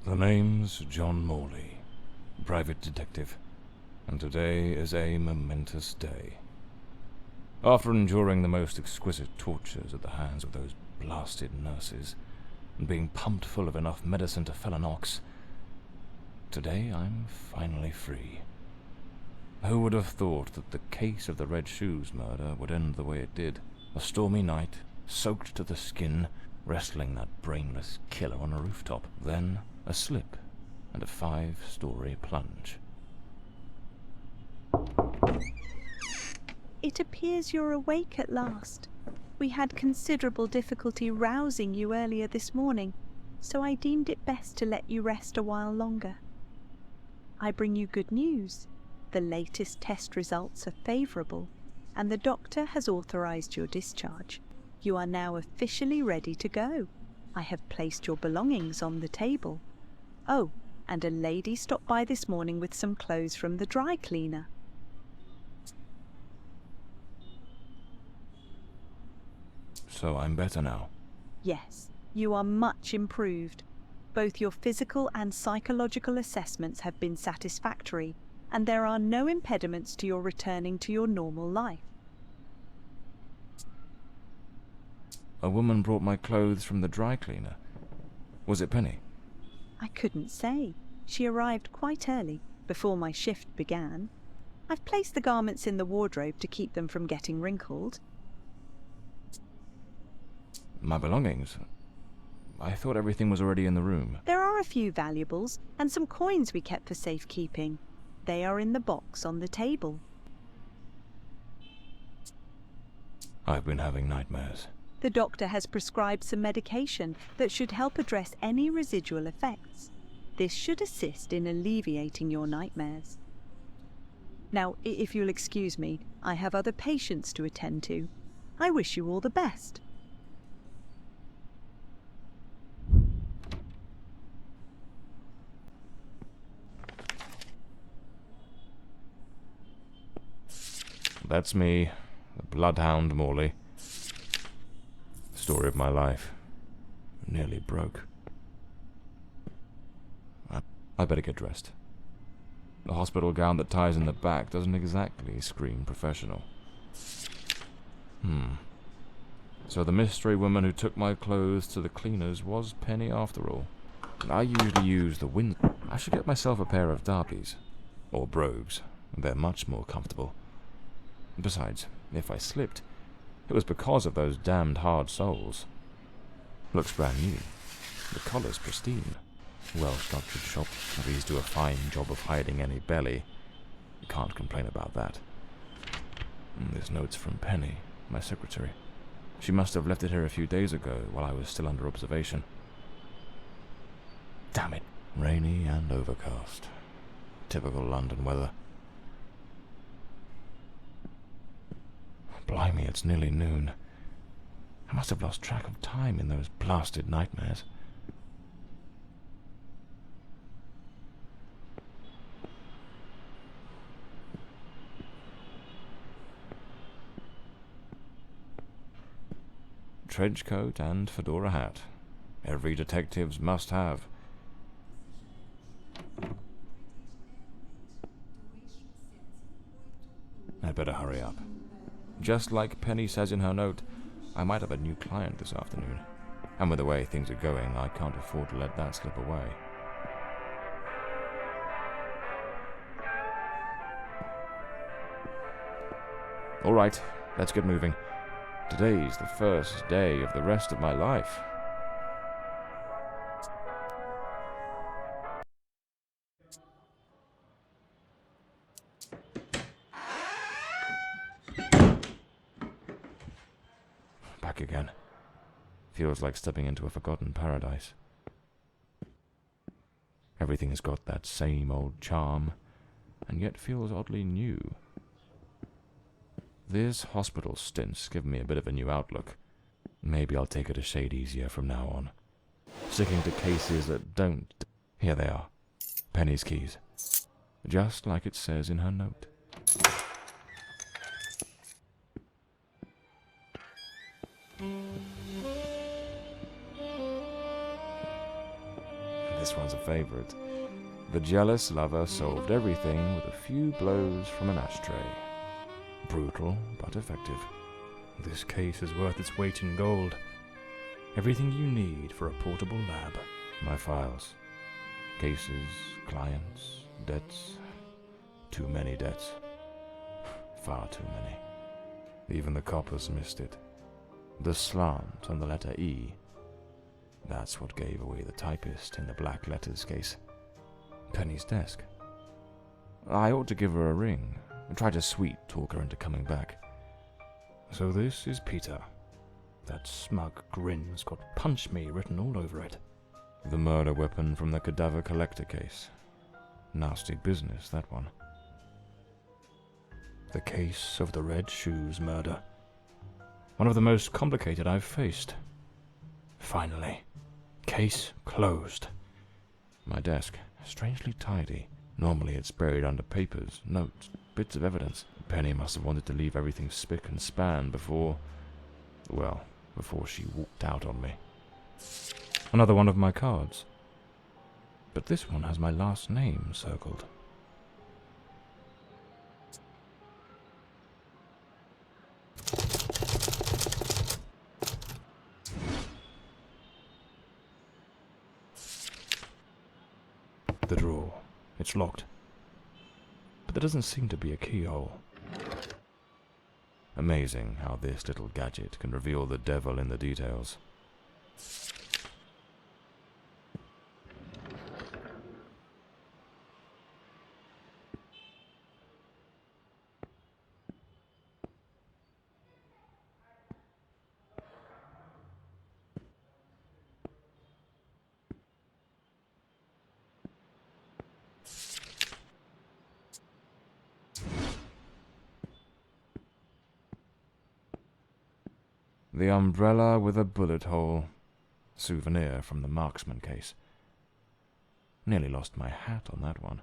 The name's John Morley, private detective, and today is a momentous day. After enduring the most exquisite tortures at the hands of those blasted nurses, and being pumped full of enough medicine to fell an ox, today I'm finally free. Who would have thought that the case of the Red Shoes murder would end the way it did? A stormy night, soaked to the skin, wrestling that brainless killer on a rooftop. Then a slip and a 5-story plunge. It appears you're awake at last. We had considerable difficulty rousing you earlier this morning, so I deemed it best to let you rest a while longer. I bring you good news. The latest test results are favourable, and the doctor has authorised your discharge. You are now officially ready to go. I have placed your belongings on the table. Oh, and a lady stopped by this morning with some clothes from the dry cleaner. So I'm better now? Yes, you are much improved. Both your physical and psychological assessments have been satisfactory, and there are no impediments to your returning to your normal life. A woman brought my clothes from the dry cleaner. Was it Penny? I couldn't say. She arrived quite early, before my shift began. I've placed the garments in the wardrobe to keep them from getting wrinkled. My belongings? I thought everything was already in the room. There are a few valuables and some coins we kept for safekeeping. They are in the box on the table. I've been having nightmares. The doctor has prescribed some medication that should help address any residual effects. This should assist in alleviating your nightmares. Now, if you'll excuse me, I have other patients to attend to. I wish you all the best. That's me, the bloodhound Morley. Story of my life. Nearly broke. I better get dressed. The hospital gown that ties in the back doesn't exactly scream professional. So the mystery woman who took my clothes to the cleaners was Penny after all. I usually use the wind. I should get myself a pair of derbies. Or brogues. They're much more comfortable. Besides, if I slipped, it was because of those damned hard soles. Looks brand new. The collar's pristine. Well-structured shop. These do a fine job of hiding any belly. You can't complain about that. This note's from Penny, my secretary. She must have left it here a few days ago while I was still under observation. Damn it. Rainy and overcast. Typical London weather. Blimey, it's nearly noon. I must have lost track of time in those blasted nightmares. Trench coat and fedora hat. Every detective's must have. I'd better hurry up. Just like Penny says in her note, I might have a new client this afternoon. And with the way things are going, I can't afford to let that slip away. All right, let's get moving. Today's the first day of the rest of my life. Back again. Feels like stepping into a forgotten paradise. Everything has got that same old charm, and yet feels oddly new. This hospital stint's given me a bit of a new outlook. Maybe I'll take it a shade easier from now on. Sticking to cases that don't... Here they are. Penny's keys. Just like it says in her note. This one's a favorite. The jealous lover solved everything with a few blows from an ashtray. Brutal, but effective. This case is worth its weight in gold. Everything you need for a portable lab. My files. Cases, clients, debts. Too many debts. Far too many. Even the coppers missed it. The slant on the letter E. That's what gave away the typist in the black letters case. Penny's desk. I ought to give her a ring and try to sweet talk her into coming back. So this is Peter. That smug grin's got "punch me" written all over it. The murder weapon from the cadaver collector case. Nasty business, that one. The case of the Red Shoes murder. One of the most complicated I've faced. Finally. Case closed. My desk, strangely tidy. Normally it's buried under papers, notes, bits of evidence. Penny must have wanted to leave everything spick and span before she walked out on me. Another one of my cards. But this one has my last name circled. The drawer. It's locked. But there doesn't seem to be a keyhole. Amazing how this little gadget can reveal the devil in the details. The umbrella with a bullet hole. Souvenir from the marksman case. Nearly lost my hat on that one.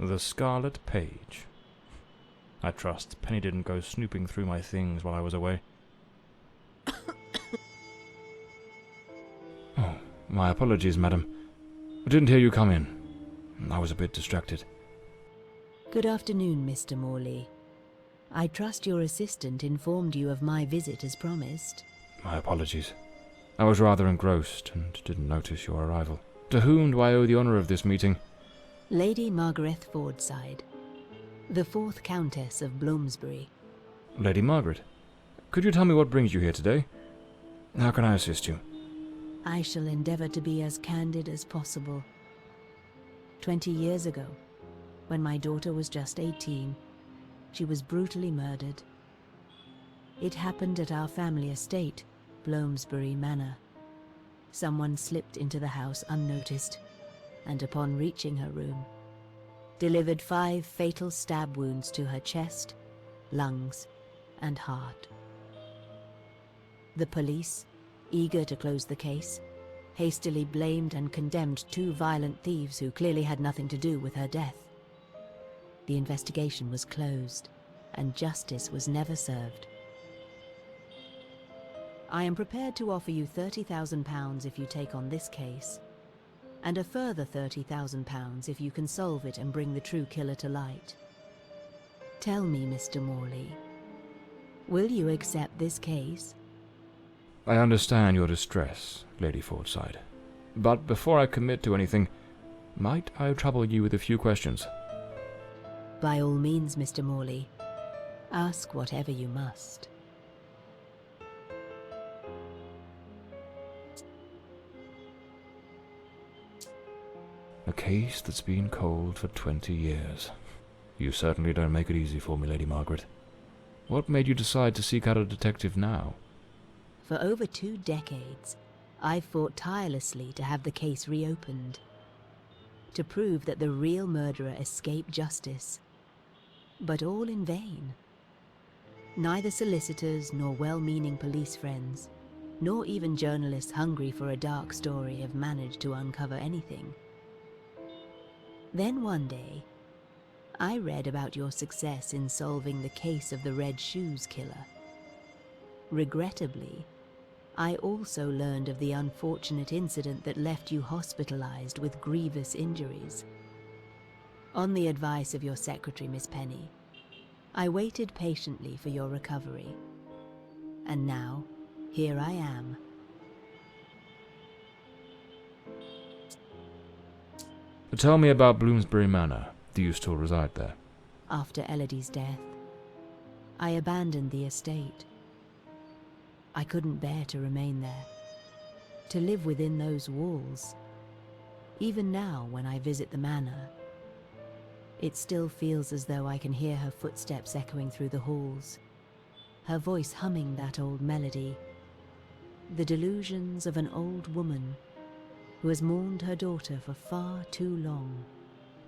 The Scarlet Page. I trust Penny didn't go snooping through my things while I was away. Oh, my apologies, madam. I didn't hear you come in. I was a bit distracted. Good afternoon, Mr. Morley. I trust your assistant informed you of my visit as promised. My apologies. I was rather engrossed and didn't notice your arrival. To whom do I owe the honour of this meeting? Lady Margaret Fordside, the 4th Countess of Bloomsbury. Lady Margaret, could you tell me what brings you here today? How can I assist you? I shall endeavour to be as candid as possible. 20 years ago, when my daughter was just 18, she was brutally murdered. It happened at our family estate, Bloomsbury Manor. Someone slipped into the house unnoticed, and upon reaching her room, delivered 5 fatal stab wounds to her chest, lungs, and heart. The police, eager to close the case, hastily blamed and condemned 2 violent thieves who clearly had nothing to do with her death. The investigation was closed, and justice was never served. I am prepared to offer you £30,000 if you take on this case, and a further £30,000 if you can solve it and bring the true killer to light. Tell me, Mr. Morley, will you accept this case? I understand your distress, Lady Fordside. But before I commit to anything, might I trouble you with a few questions? By all means, Mr. Morley. Ask whatever you must. A case that's been cold for 20 years. You certainly don't make it easy for me, Lady Margaret. What made you decide to seek out a detective now? For over 2 decades, I've fought tirelessly to have the case reopened, to prove that the real murderer escaped justice. But all in vain. Neither solicitors nor well-meaning police friends, nor even journalists hungry for a dark story have managed to uncover anything. Then one day, I read about your success in solving the case of the Red Shoes killer. Regrettably, I also learned of the unfortunate incident that left you hospitalized with grievous injuries. On the advice of your secretary, Miss Penny, I waited patiently for your recovery. And now, here I am. Tell me about Bloomsbury Manor. Do you still reside there? After Elodie's death, I abandoned the estate. I couldn't bear to remain there, to live within those walls. Even now, when I visit the manor, it still feels as though I can hear her footsteps echoing through the halls, her voice humming that old melody, the delusions of an old woman who has mourned her daughter for far too long,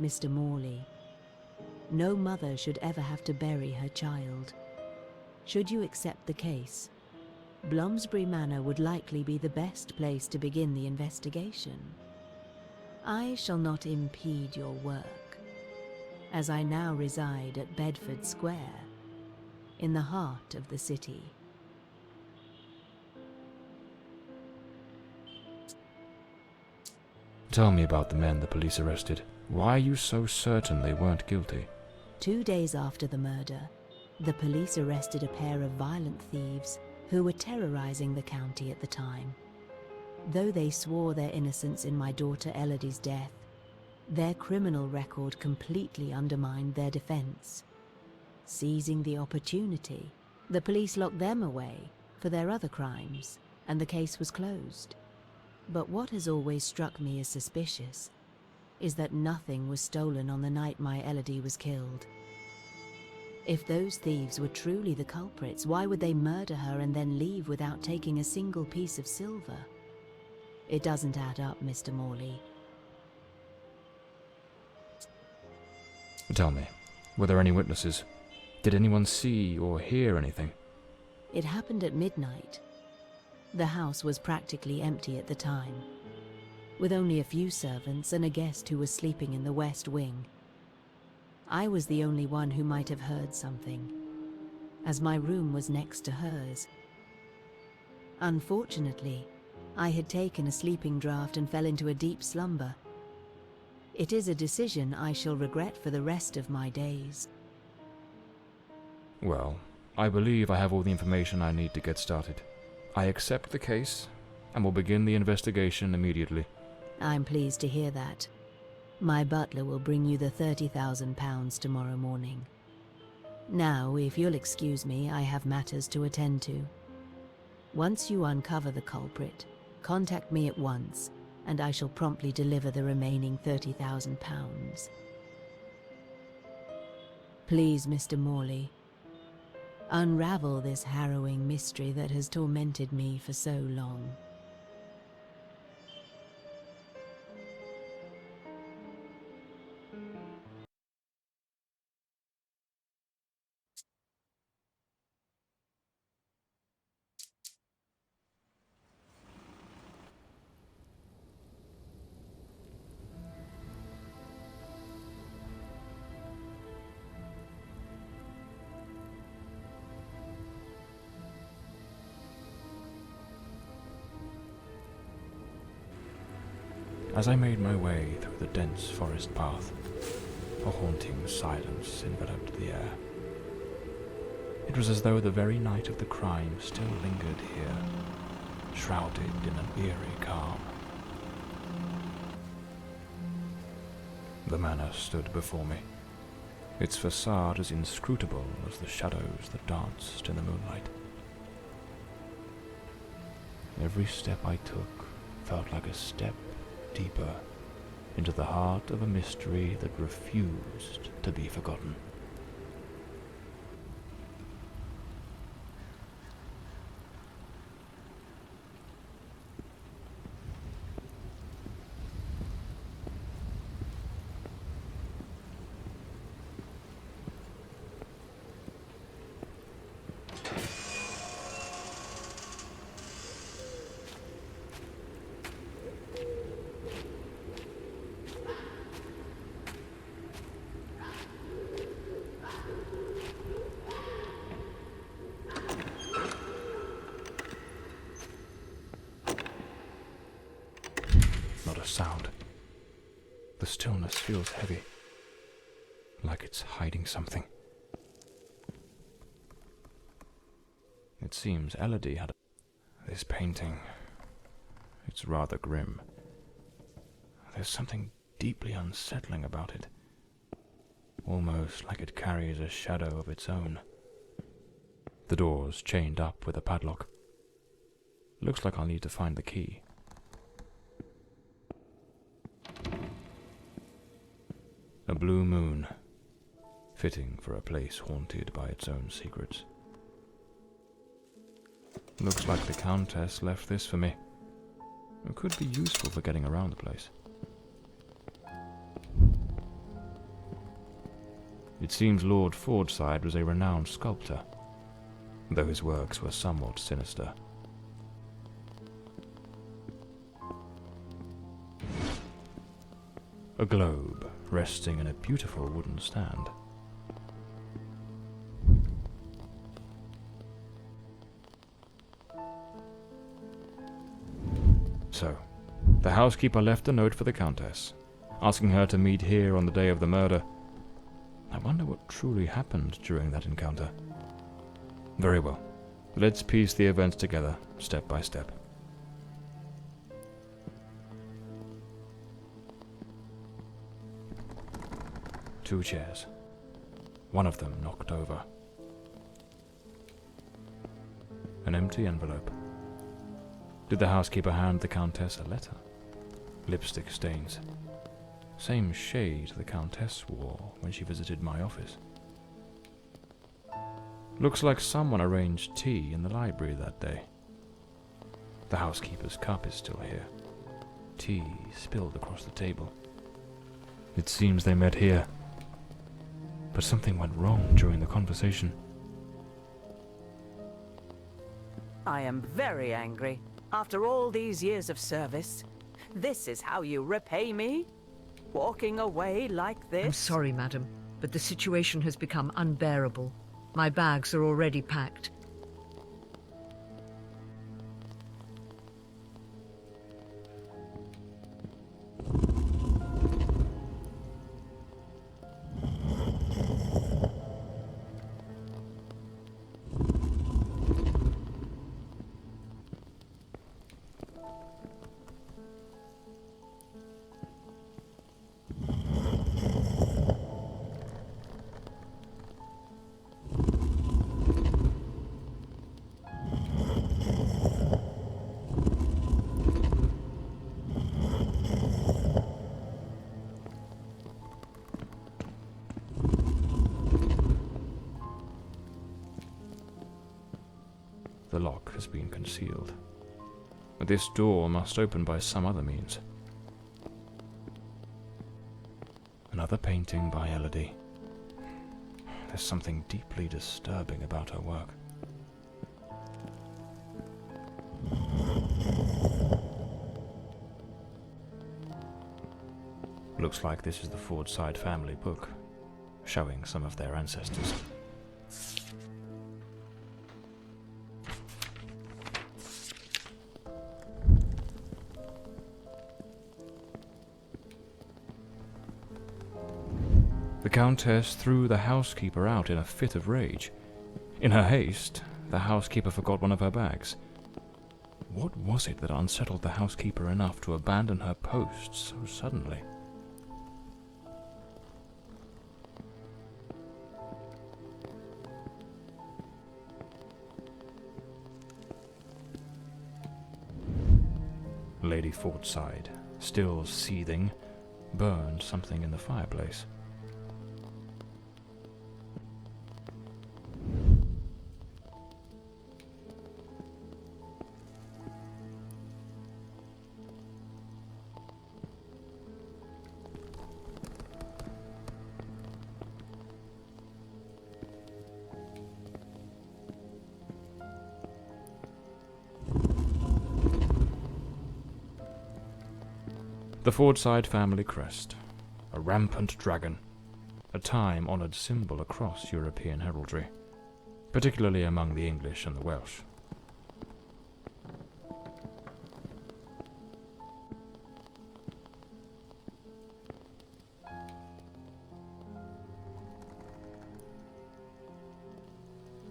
Mr. Morley. No mother should ever have to bury her child. Should you accept the case, Bloomsbury Manor would likely be the best place to begin the investigation. I shall not impede your work, as I now reside at Bedford Square, in the heart of the city. Tell me about the men the police arrested. Why are you so certain they weren't guilty? 2 days after the murder, the police arrested a pair of violent thieves who were terrorizing the county at the time. Though they swore their innocence in my daughter Elodie's death, their criminal record completely undermined their defense. Seizing the opportunity, the police locked them away for their other crimes, and the case was closed. But what has always struck me as suspicious is that nothing was stolen on the night my Elodie was killed. If those thieves were truly the culprits, why would they murder her and then leave without taking a single piece of silver? It doesn't add up, Mr. Morley. Tell me, were there any witnesses? Did anyone see or hear anything? It happened at midnight. The house was practically empty at the time, with only a few servants and a guest who was sleeping in the west wing. I was the only one who might have heard something, as my room was next to hers. Unfortunately, I had taken a sleeping draught and fell into a deep slumber. It is a decision I shall regret for the rest of my days. Well, I believe I have all the information I need to get started. I accept the case, and will begin the investigation immediately. I'm pleased to hear that. My butler will bring you the £30,000 tomorrow morning. Now, if you'll excuse me, I have matters to attend to. Once you uncover the culprit, contact me at once, and I shall promptly deliver the remaining £30,000. Please, Mr. Morley, unravel this harrowing mystery that has tormented me for so long. As I made my way through the dense forest path, a haunting silence enveloped the air. It was as though the very night of the crime still lingered here, shrouded in an eerie calm. The manor stood before me, its facade as inscrutable as the shadows that danced in the moonlight. Every step I took felt like a step deeper into the heart of a mystery that refused to be forgotten. Not a sound. The stillness feels heavy, like it's hiding something. It seems Elodie had this painting. It's rather grim. There's something deeply unsettling about it, almost like it carries a shadow of its own. The door's chained up with a padlock. Looks like I'll need to find the key. A blue moon, fitting for a place haunted by its own secrets. Looks like the Countess left this for me. It could be useful for getting around the place. It seems Lord Fordside was a renowned sculptor, though his works were somewhat sinister. A globe resting in a beautiful wooden stand. So, the housekeeper left a note for the Countess, asking her to meet here on the day of the murder. I wonder what truly happened during that encounter. Very well. Let's piece the events together, step by step. Two chairs. One of them knocked over. An empty envelope. Did the housekeeper hand the Countess a letter? Lipstick stains. Same shade the Countess wore when she visited my office. Looks like someone arranged tea in the library that day. The housekeeper's cup is still here. Tea spilled across the table. It seems they met here. But something went wrong during the conversation. I am very angry. After all these years of service, this is how you repay me? Walking away like this? I'm sorry, madam, but the situation has become unbearable. My bags are already packed. The lock has been concealed. This door must open by some other means. Another painting by Elodie. There's something deeply disturbing about her work. Looks like this is the Fordside family book, showing some of their ancestors. The Countess threw the housekeeper out in a fit of rage. In her haste, the housekeeper forgot one of her bags. What was it that unsettled the housekeeper enough to abandon her post so suddenly? Lady Fordside, still seething, burned something in the fireplace. The Fordside family crest, a rampant dragon, a time-honoured symbol across European heraldry, particularly among the English and the Welsh.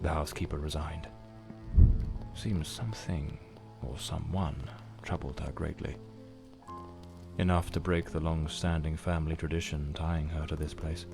The housekeeper resigned. Seems something, or someone, troubled her greatly. Enough to break the long-standing family tradition tying her to this place.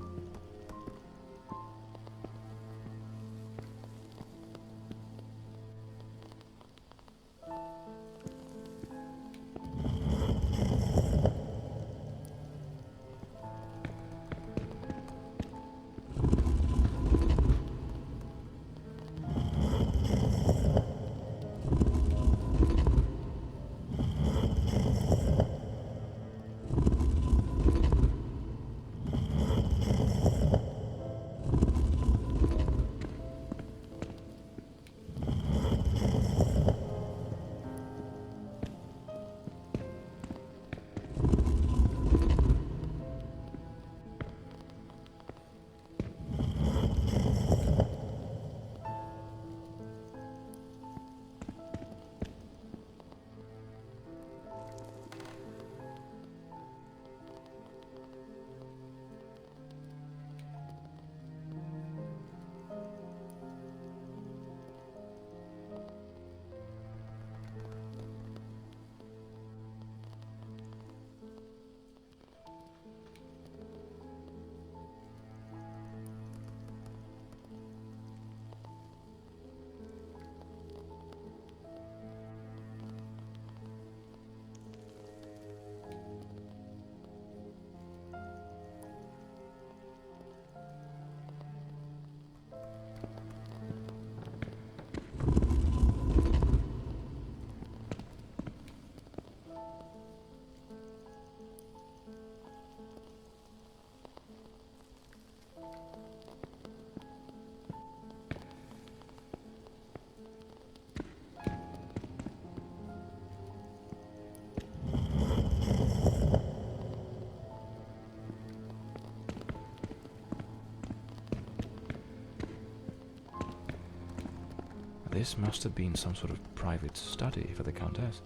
This must have been some sort of private study for the Countess.